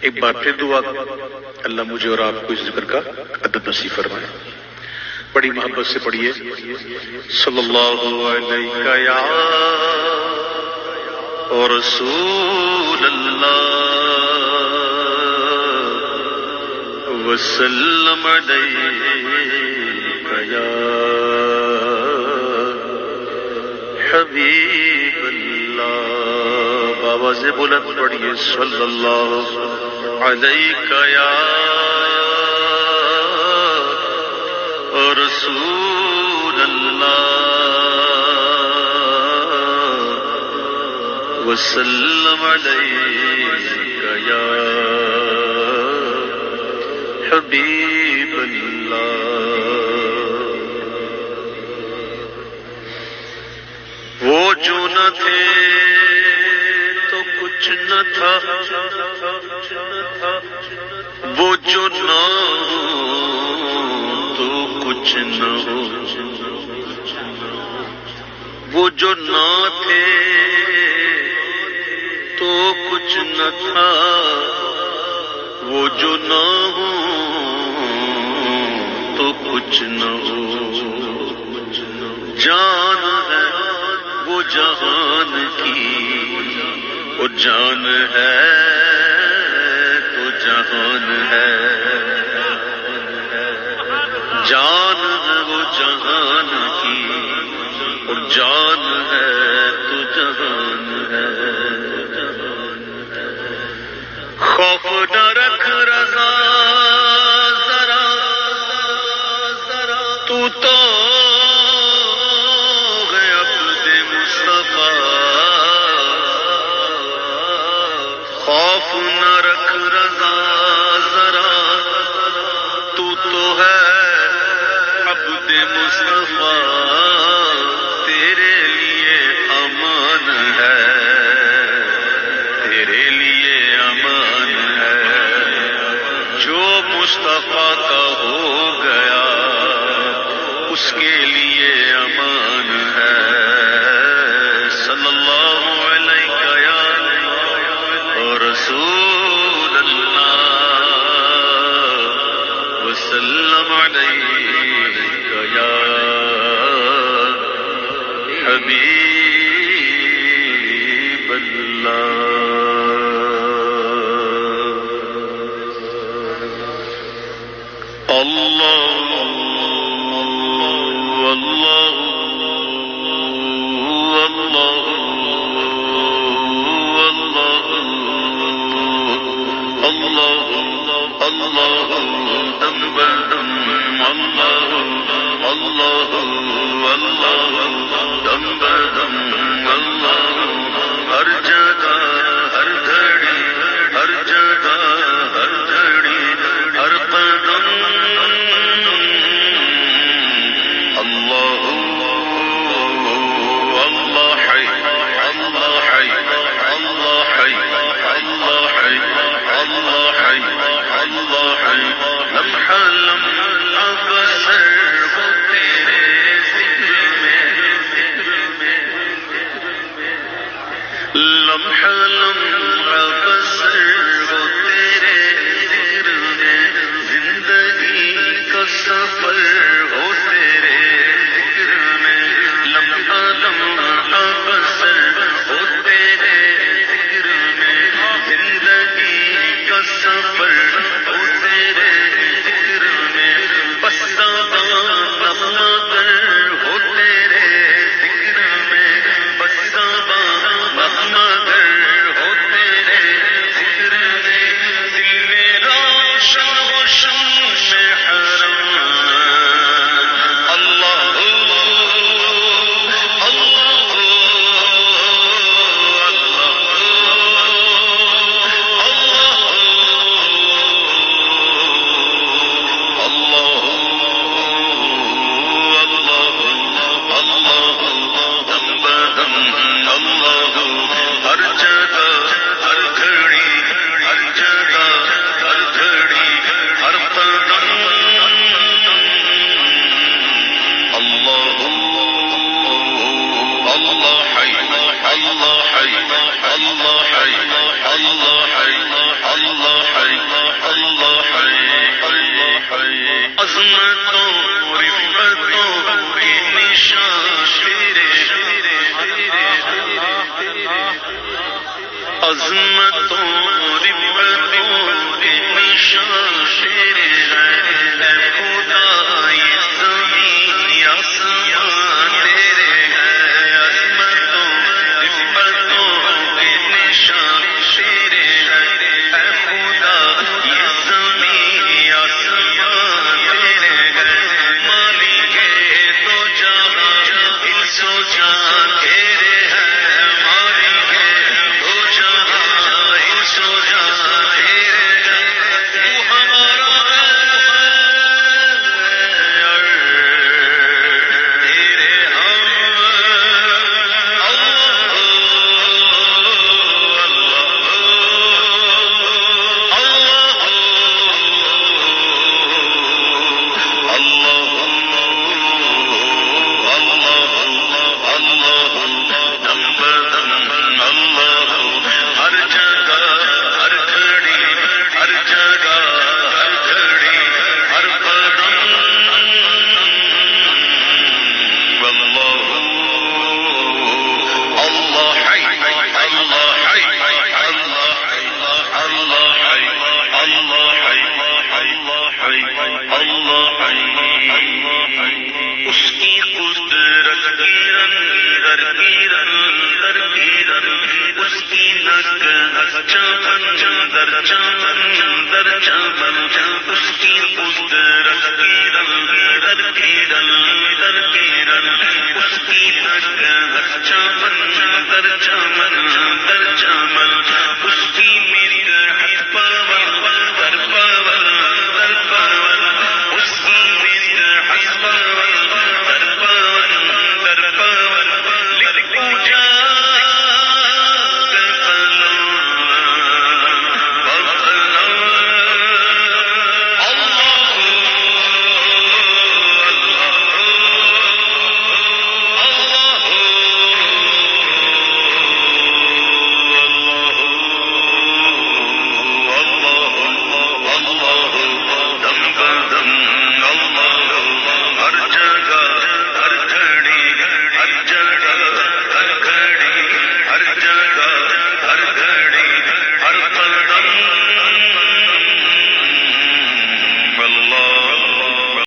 ایک بار پھر دعا اللہ مجھے اور آپ کو اس ذکر کا عدد نصیب فرمائے. بڑی محبت سے پڑھیے صلی اللہ علیہ یا رسول اللہ وسلم علیہ یا حبیب اللہ. آواز بلند پڑھیے صلی اللہ علیہ یا رسول اللہ وسلم علیہ یا حبیب اللہ. وہ جو نہ تھے تو کچھ نہ تھا، وہ جو نہ ہو تو کچھ نہ ہو، وہ جو نہ تھے تو کچھ نہ تھا، وہ جو نہ ہو تو کچھ نہ ہو. جان ہے وہ جہان کی، وہ جان ہے تو جہان ہے، جان ہے وہ جہان کی اور جان ہے تو جہان ہے. خوف نہ رکھ رضا ذرا تو ہے عبد مصطفیٰ. خوف نہ رکھ رضا ذرا تو ہے عبد مصطفیٰ. تیرے لیے امان ہے، تیرے لیے امان ہے. جو مصطفیٰ کا ہو گیا اس کے لیے امان ہے. صلی اللہ علیہ یا رسول اللہ وسلم علیہ یا حبیب اللہ. اللہ اللہ اللہ اللہ اللہ دم بدم اللہ اللہ اللہ دم بدم اللہ. ہر جگہ ہر گھڑی ہر جگہ ہر گھڑی ہر قدم اللہ اللہ حی اللہ حی اللہ حی اللہ حی اللہ حی اللہ حی. لمحہ لمحہ بسر ہو تیرے ذکر میں، لمحہ لمحہ بسر ہو تیرے ذکر میں. زندگی کا سفر ہو تیرے ذکر میں، لمحہ لمحہ بسر ہو تیرے ذکر میں. زندگی کا سفر ہو تیرے ذکر میں. اس کی نگ